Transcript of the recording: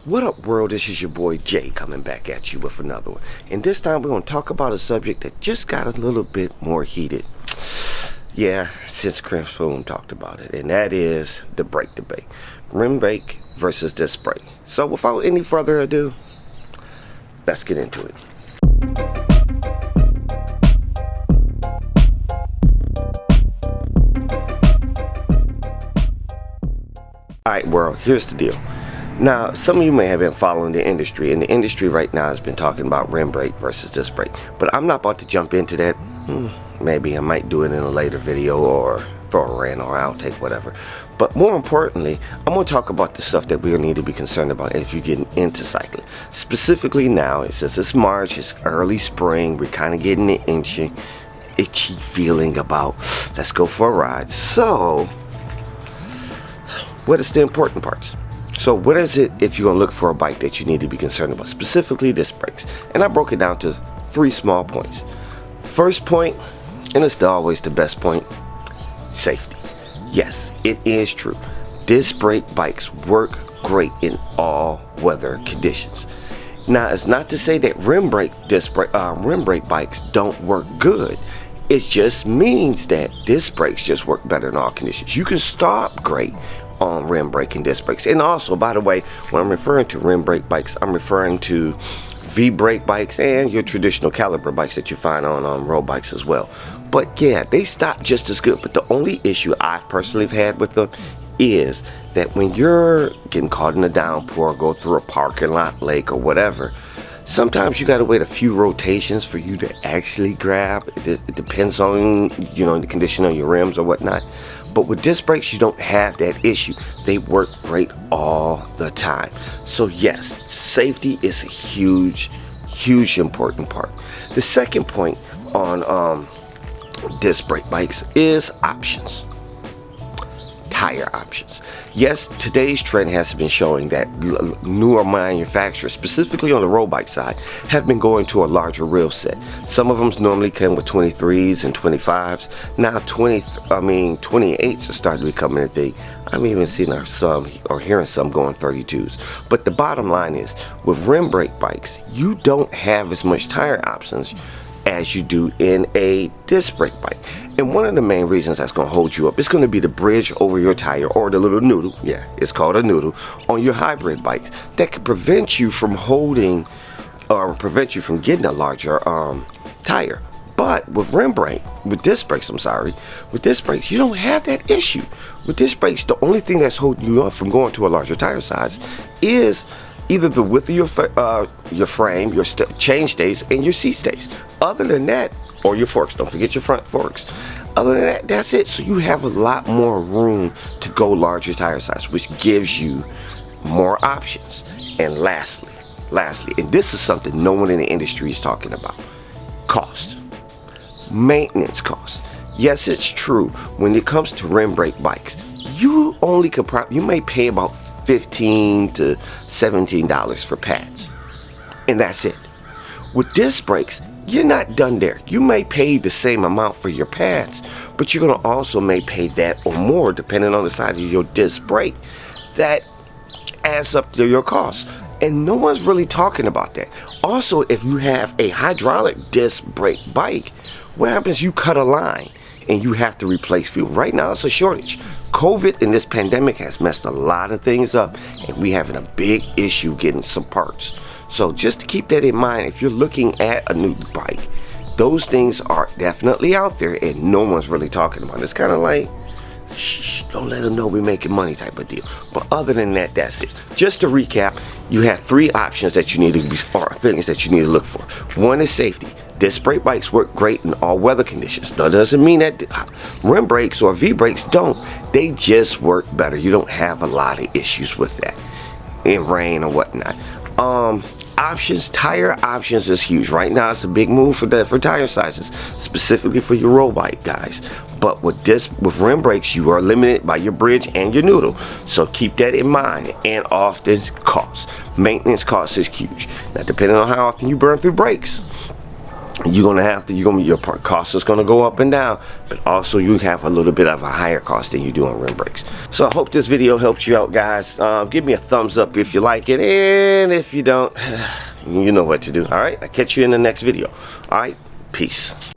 What up, world? This is your boy Jay coming back at you with another one. And this time we're going to talk about a subject that just got a little bit more heated. Yeah, since Chris Froome talked about it. And that is the brake debate. Rim brake versus disc brake. So without any further ado, let's get into it. Alright, world, here's the deal. Now, some of you may have been following the industry, and the industry right now has been talking about rim brake versus disc brake. But I'm not about to jump into that. Maybe I might do it in a later video or throw a rant or outtake, whatever. But more importantly, I'm going to talk about the stuff that we need to be concerned about if you're getting into cycling. Specifically now, since it's March, it's early spring, we're kind of getting the itchy feeling about let's go for a ride. So, what is the important parts? So what is it if you're going to look for a bike that you need to be concerned about, specifically disc brakes? And I broke it down to 3 small points. First point, and it's always the best point, safety. Yes, it is true. Disc brake bikes work great in all weather conditions. Now, it's not to say that rim brake bikes don't work good. It just means that disc brakes just work better in all conditions. You can stop great on rim brake and disc brakes. And also, by the way, when I'm referring to rim brake bikes, I'm referring to V-brake bikes and your traditional caliper bikes that you find on road bikes as well. But yeah, they stop just as good. But the only issue I've personally had with them is that when you're getting caught in a downpour, go through a parking lot, lake, or whatever, sometimes you got to wait a few rotations for you to actually grab. It depends on, the condition of your rims or whatnot. But with disc brakes, you don't have that issue. They work great all the time. So yes, safety is a huge important part. The second point on disc brake bikes is options. Tire options. Yes, today's trend has been showing that newer manufacturers, specifically on the road bike side, have been going to a larger wheel set. Some of them normally come with 23s and 25s. Now 28s are starting to become a thing. I'm even seeing some or hearing some going 32s. But the bottom line is, with rim brake bikes, you don't have as much tire options as you do in a disc brake bike. And one of the main reasons that's going to hold you up is going to be the bridge over your tire, or the little noodle, yeah, it's called a noodle, on your hybrid bikes that can prevent you from holding or prevent you from getting a larger tire. But with disc brakes, with disc brakes, you don't have that issue. With disc brakes, the only thing that's holding you up from going to a larger tire size is either the width of your frame, your chain stays, and your seat stays. Other than that, or your forks, don't forget your front forks. Other than that, that's it. So you have a lot more room to go larger tire size, which gives you more options. And lastly, and this is something no one in the industry is talking about, cost. Maintenance costs. Yes, it's true. When it comes to rim brake bikes, you may pay about $15 to $17 for pads, and that's it. With disc brakes, you're not done there. You may pay the same amount for your pads, but you're gonna also may pay that or more depending on the size of your disc brake. That adds up to your costs, and no one's really talking about that. Also, if you have a hydraulic disc brake bike, what happens? You cut a line and you have to replace fuel. Right now it's a shortage. COVID and this pandemic has messed a lot of things up, and we having a big issue getting some parts. So just to keep that in mind, if you're looking at a new bike, those things are definitely out there and no one's really talking about it. It's kind of like, shh, don't let them know we're making money type of deal. But other than that, that's it. Just to recap, you have 3 options that you need to or things that you need to look for. One is safety. Disc brake bikes work great in all weather conditions. That doesn't mean that rim brakes or V brakes don't. They just work better. You don't have a lot of issues with that in rain or whatnot. Options, tire options is huge. Right now it's a big move for tire sizes, specifically for your road bike guys. But with rim brakes, you are limited by your bridge and your noodle. So keep that in mind. And often costs. Maintenance costs is huge. Now depending on how often you burn through brakes, your cost is gonna go up and down, but also you have a little bit of a higher cost than you do on rim brakes. So I hope this video helps you out, guys. Give me a thumbs up if you like it, and if you don't, you know what to do. All right, I'll catch you in the next video. All right, peace.